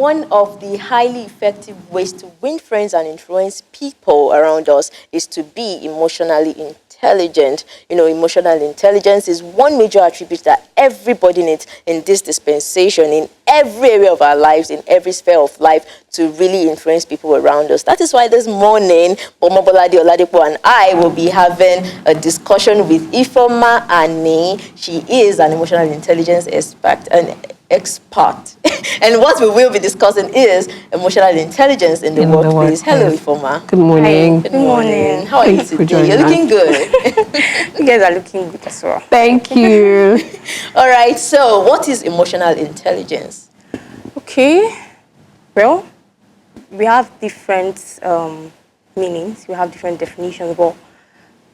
one of the highly effective ways to win friends and influence people around us is to be emotionally intelligent. You know, emotional intelligence is one major attribute that everybody needs in this dispensation, in every area of our lives, in every sphere of life, to really influence people around us. That is why this morning, Bomobolade Oladipo and I will be having a discussion with Ifoma Ani. She is an emotional intelligence expert. And what we will be discussing is emotional intelligence in the workplace. Hello, Ifoma. Good morning. Good morning. How are you today? You're looking good. You guys are looking good as well. Thank you. All right, so what is emotional intelligence? Okay. Well, we have different meanings. We have different definitions. But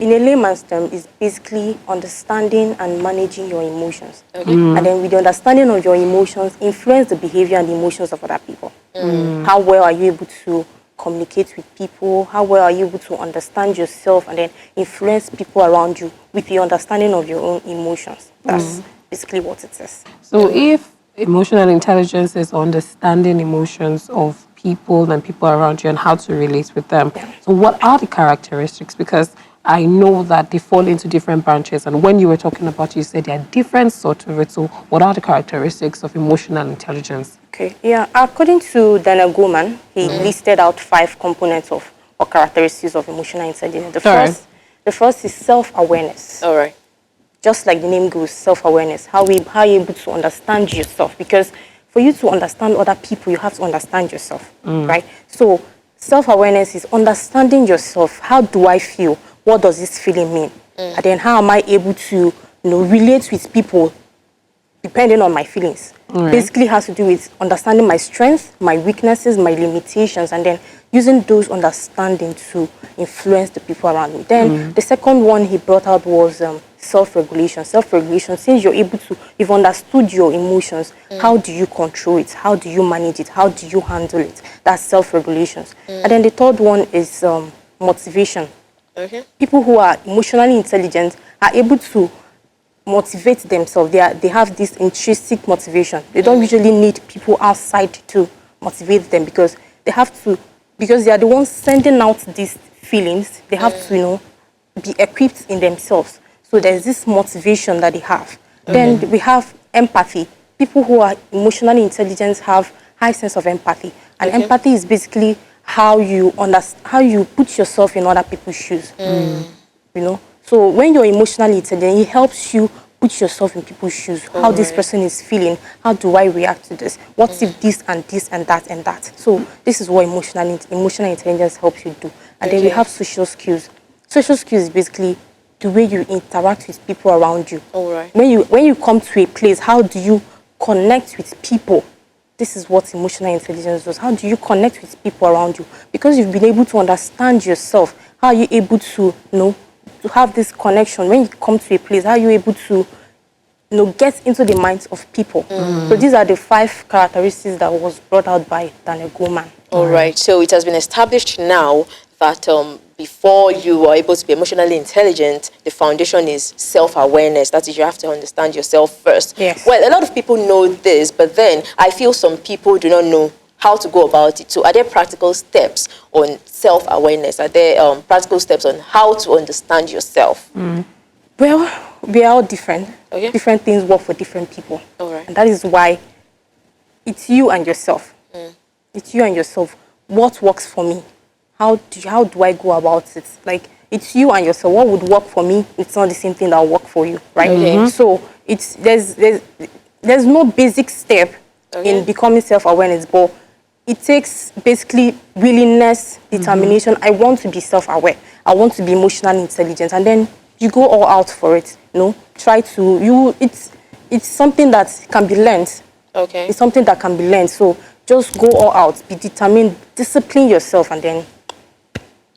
in a layman's term, it's basically understanding and managing your emotions. Okay. And then with the understanding of your emotions, influence the behavior and the emotions of other people. How well are you able to communicate with people? How well are you able to understand yourself and then influence people around you with the understanding of your own emotions? That's basically what it is. So if emotional intelligence is understanding emotions of people and people around you and how to relate with them, so what are the characteristics? Because I know that they fall into different branches, and when you were talking about it, you said there are different sorts of it. So what are the characteristics of emotional intelligence? Okay, yeah. According to Daniel Goleman, he listed out 5 components of or characteristics of emotional intelligence. The first is self-awareness. All right. Just like the name goes, self-awareness. How you're able to understand yourself. Because for you to understand other people, you have to understand yourself, right? So self-awareness is understanding yourself. How do I feel? What does this feeling mean? And then how am I able to, relate with people depending on my feelings? Basically has to do with understanding my strengths, my weaknesses, my limitations, and then using those understanding to influence the people around me. Then the second one he brought out was self-regulation. Self-regulation, since you've understood your emotions, how do you control it? How do you manage it? How do you handle it? That's self-regulation. And then the third one is motivation. Okay. People who are emotionally intelligent are able to motivate themselves. They have this intrinsic motivation. They don't usually need people outside to motivate them because they are the ones sending out these feelings. They have to, be equipped in themselves. So there's this motivation that they have. Then we have empathy. People who are emotionally intelligent have high sense of empathy. And empathy is basically how you put yourself in other people's shoes. So when you're emotionally intelligent, it helps you put yourself in people's shoes. How this person is feeling. How do I react to this? What if this and this and that and that? So this is what emotional intelligence helps you do. And then we have social skills. Social skills is basically the way you interact with people around you. All right. When you come to a place, how do you connect with people? This is what emotional intelligence does. How do you connect with people around you? Because you've been able to understand yourself. How are you able to, to have this connection? When you come to a place, how are you able to, get into the minds of people? So these are the 5 characteristics that was brought out by Daniel Goleman. All right. So it has been established now that before you are able to be emotionally intelligent, the foundation is self-awareness. That is, you have to understand yourself first. Yes. Well, a lot of people know this, but then I feel some people do not know how to go about it. So are there practical steps on self-awareness? Are there practical steps on how to understand yourself? Well, we are all different. Okay. Different things work for different people. All right. And that is why it's you and yourself. It's you and yourself. What works for me? How do I go about it? Like, it's you and yourself. What would work for me? It's not the same thing that will work for you, right? So there's no basic step in becoming self-awareness, but it takes basically willingness, determination. I want to be self-aware. I want to be emotionally intelligent, and then you go all out for it. It's something that can be learned. Okay. It's something that can be learned. So just go all out, be determined, discipline yourself, and then.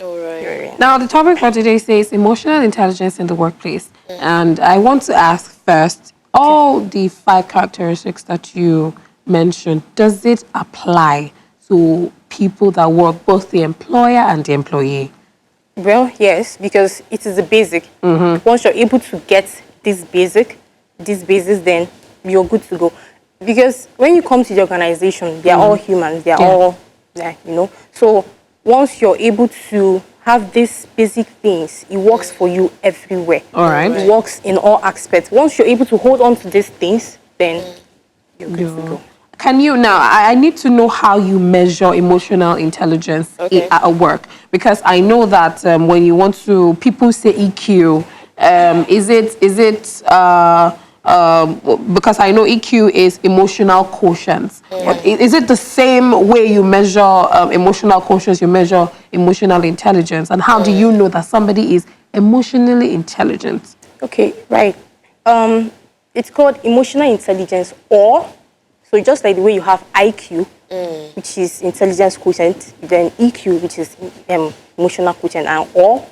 All right. Now, the topic for today says emotional intelligence in the workplace. And I want to ask first, all the 5 characteristics that you mentioned, does it apply to people that work, both the employer and the employee? Well, yes, because it is a basic. Once you're able to get this basis, then you're good to go. because when you come to the organization, they are all humans. They are all, So once you're able to have these basic things, it works for you everywhere. All right. It works in all aspects. Once you're able to hold on to these things, then you're good to go. Can you now? I need to know how you measure emotional intelligence at work, because I know that when you want to, people say EQ. Is it because I know EQ is emotional quotient. But is it the same way you measure emotional quotient? You measure emotional intelligence, and how do you know that somebody is emotionally intelligent? Okay, right. It's called emotional intelligence, or so just like the way you have IQ, which is intelligence quotient, then EQ, which is emotional quotient, and or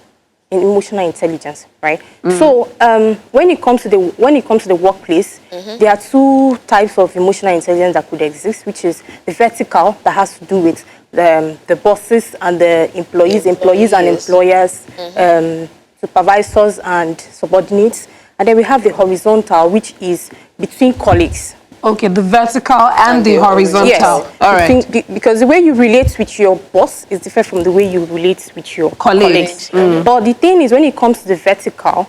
in emotional intelligence, right? So when it comes to the workplace, there are two types of emotional intelligence that could exist, which is the vertical, that has to do with the bosses and the employees and employers, supervisors and subordinates, and then we have the horizontal, which is between colleagues. Okay, the vertical and the horizontal. Yes, all right. because the way you relate with your boss is different from the way you relate with your Colleagues. But the thing is, when it comes to the vertical,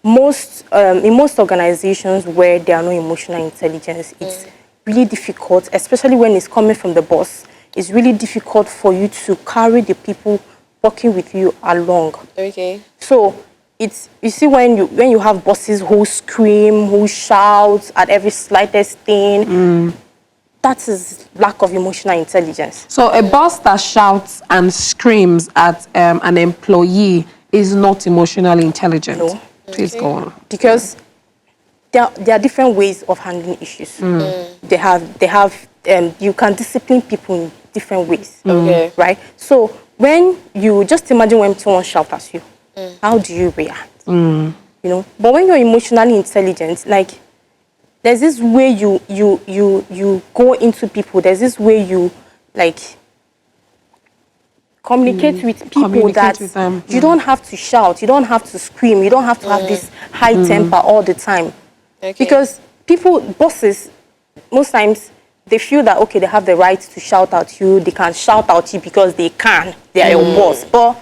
in most organizations where there are no emotional intelligence, it's really difficult, especially when it's coming from the boss. It's really difficult for you to carry the people working with you along. Okay. So you see when you have bosses who scream, who shout at every slightest thing, that is lack of emotional intelligence. So a boss that shouts and screams at an employee is not emotionally intelligent. No. Please go on. Because there are different ways of handling issues. They have you can discipline people in different ways. Okay. Right? So when you just imagine when someone shouts at you, how do you react? But when you're emotionally intelligent, like there's this way you go into people. There's this way you like communicate with people Communicate with them. you don't have to shout, you don't have to scream, you don't have to have this high temper all the time. Okay. Because bosses, most times they feel that okay, they have the right to shout at you. They can shout at you because they are your boss. But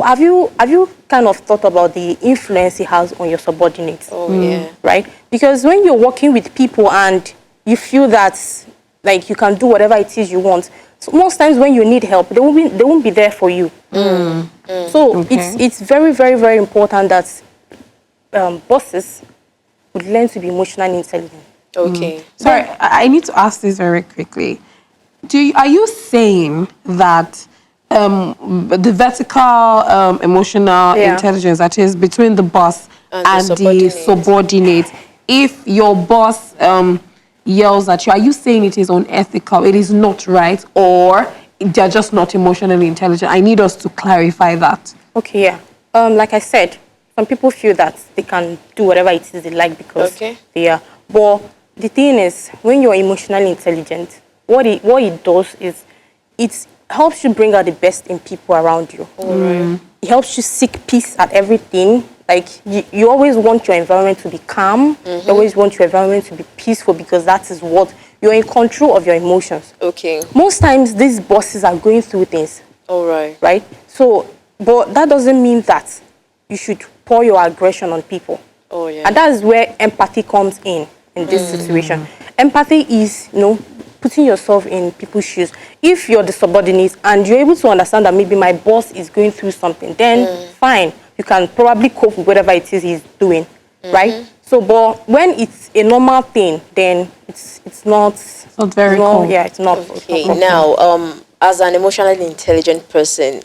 have you kind of thought about the influence it has on your subordinates? Oh yeah. Right? Because when you're working with people and you feel that like you can do whatever it is you want, so most times when you need help, they won't be there for you. So it's very, very, very important that bosses would learn to be emotionally intelligent. Okay. Sorry, I need to ask this very quickly. Are you saying that the vertical emotional intelligence, that is between the boss and the subordinate, if your boss yells at you, are you saying it is unethical, it is not right, or they're just not emotionally intelligent? I need us to clarify that. Okay, yeah. Like I said, some people feel that they can do whatever it is they like because they are. But the thing is, when you're emotionally intelligent, what it does is it helps you bring out the best in people around you. It helps you seek peace at everything. Like you always want your environment to be calm. You always want your environment to be peaceful because that is what you're in control of your emotions. Okay. Most times these bosses are going through things. All right. Right? So, but that doesn't mean that you should pour your aggression on people. Oh yeah. And that is where empathy comes in this situation. Empathy is, putting yourself in people's shoes. If you're the subordinate and you're able to understand that maybe my boss is going through something, then fine. You can probably cope with whatever it is he's doing, right? So, but when it's a normal thing, then it's not very cool. Yeah, it's not. Okay. Now, as an emotionally intelligent person,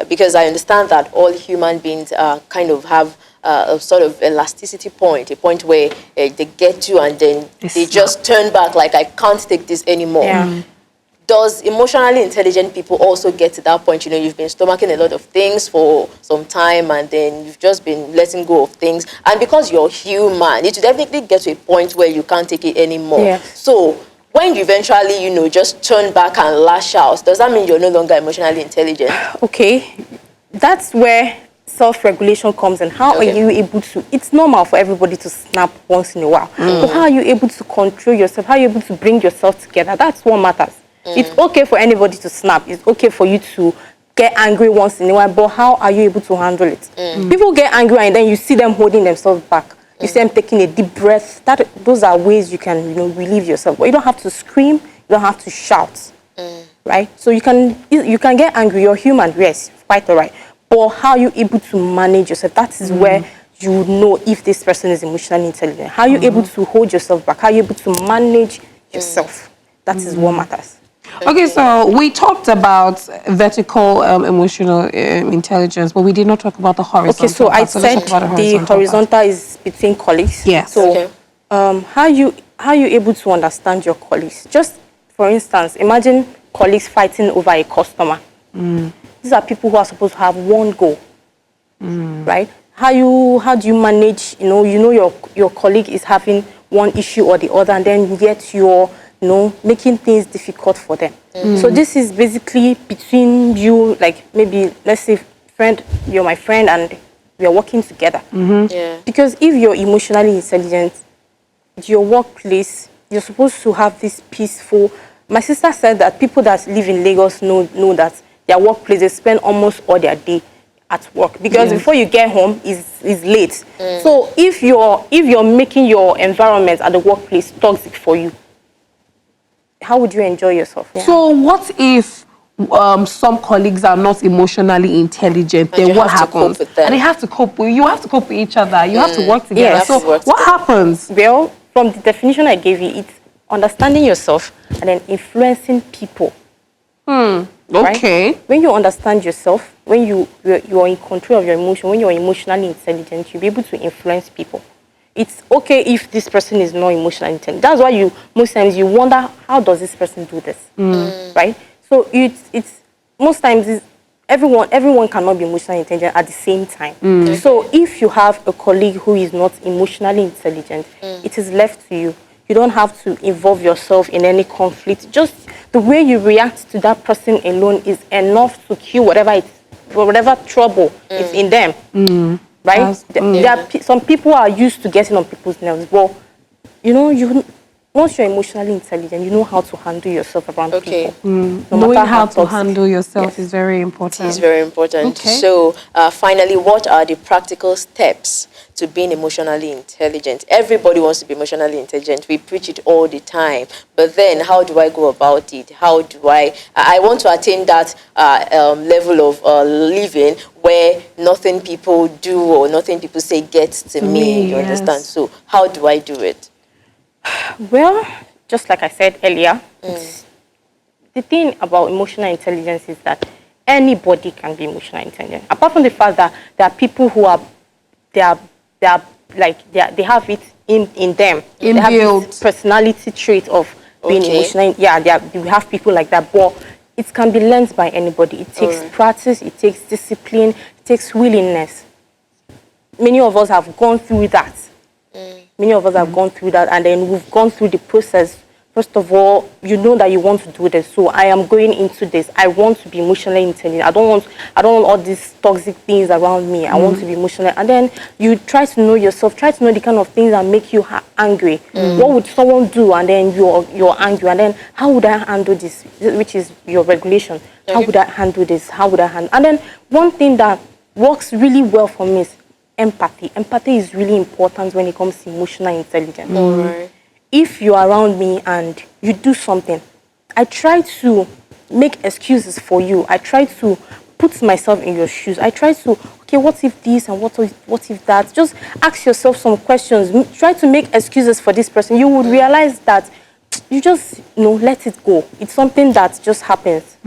because I understand that all human beings kind of have a sort of elasticity point, a point where they get you and then they just turn back like, I can't take this anymore. Yeah. Does emotionally intelligent people also get to that point? You've been stomaching a lot of things for some time and then you've just been letting go of things. And because you're human, it will definitely get to a point where you can't take it anymore. Yeah. So when you eventually, just turn back and lash out, does that mean you're no longer emotionally intelligent? Okay. That's where self-regulation comes and how are you able to, it's normal for everybody to snap once in a while. But how are you able to control yourself? How are you able to bring yourself together? That's what matters. It's okay for anybody to snap. It's okay for you to get angry once in a while, but how are you able to handle it? People get angry and then you see them holding themselves back. You see them taking a deep breath. Those are ways you can, relieve yourself. But you don't have to scream. You don't have to shout, right? So you can get angry. You're human, yes, quite all right. But how are you able to manage yourself? That is where you know if this person is emotionally intelligent. How are you able to hold yourself back? How are you able to manage yourself? That is what matters. Okay, so we talked about vertical emotional intelligence, but we did not talk about the horizontal. Okay, so I part. said let's talk about the horizontal is between colleagues. Yes. So how you able to understand your colleagues? Just for instance, imagine colleagues fighting over a customer. These are people who are supposed to have one goal, right? How do you manage? Your colleague is having one issue or the other, and then yet you're making things difficult for them. So this is basically between you, like maybe let's say friend, you're my friend, and we are working together. Because if you're emotionally intelligent, your workplace, you're supposed to have this peaceful. My sister said that people that live in Lagos know that their workplace, they spend almost all their day at work because before you get home is late. So if you're making your environment at the workplace toxic for you, how would you enjoy yourself? So what if some colleagues are not emotionally intelligent? Then what happens? And they have to cope with. You have to cope with each other. You have to work together. Yes. So what happens? Well, from the definition I gave you, it's understanding yourself and then influencing people. Okay. Right? When you understand yourself, when you are in control of your emotion, when you're emotionally intelligent, you'll be able to influence people. It's okay if this person is not emotionally intelligent. That's why most times you wonder, how does this person do this? Right? So it's most times everyone cannot be emotionally intelligent at the same time. So if you have a colleague who is not emotionally intelligent, it is left to you. You don't have to involve yourself in any conflict. Just the way you react to that person alone is enough to cure whatever trouble is in them. Right? Some people are used to getting on people's nerves. Well, once you're emotionally intelligent, you know how to handle yourself around people. Knowing how to handle yourself is very important. It is very important. Okay. So, finally, what are the practical steps to being emotionally intelligent? Everybody wants to be emotionally intelligent. We preach it all the time. But then, how do I go about it? How do I want to attain that level of living where nothing people do or nothing people say gets to me, you understand? So, how do I do it? Well, just like I said earlier, the thing about emotional intelligence is that anybody can be emotionally intelligent. Apart from the fact that there are people who they have it in them. They have this personality trait of being emotional. Yeah, we have people like that, but it can be learned by anybody. It takes practice, it takes discipline, it takes willingness. Many of us have gone through that. Many of us have gone through that, and then we've gone through the process. First of all, you know that you want to do this, so I am going into this. I want to be emotionally intelligent. I don't want all these toxic things around me. I want to be emotional. And then you try to know yourself, try to know the kind of things that make you angry. What would someone do, and then you're angry, and then how would I handle this, which is your regulation. How would I handle this? How would I handle? And then one thing that works really well for me is empathy. Empathy is really important when it comes to emotional intelligence. If you're around me and you do something, I try to make excuses for you. I try to put myself in your shoes. I try to, okay, what if this and what if that? Just ask yourself some questions. Try to make excuses for this person. You would realize that you just, let it go. It's something that just happens.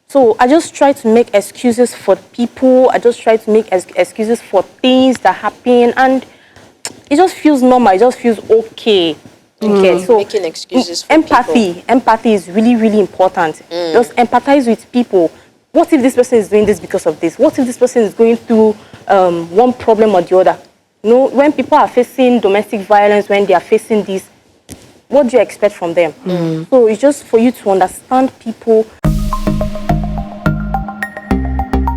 So I just try to make excuses for people. I just try to make excuses for things that happen, and it just feels normal. It just feels okay. Okay, so making excuses for empathy is really, really important. Just empathize with people. What if this person is doing this because of this? What if this person is going through one problem or the other? When people are facing domestic violence, when they are facing this, what do you expect from them? So it's just for you to understand people.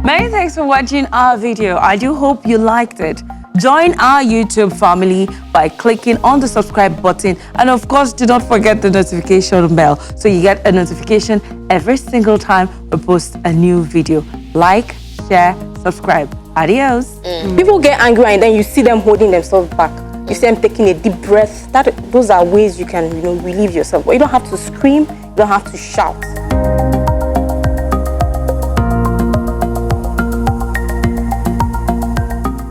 Many thanks for watching our video. I do hope you liked it. Join our YouTube family by clicking on the subscribe button, and of course do not forget the notification bell so you get a notification every single time we post a new video. Like, share, subscribe. Adios. People get angry and then you see them holding themselves back. You see them taking a deep breath. Those are ways you can, relieve yourself. But you don't have to scream, you don't have to shout.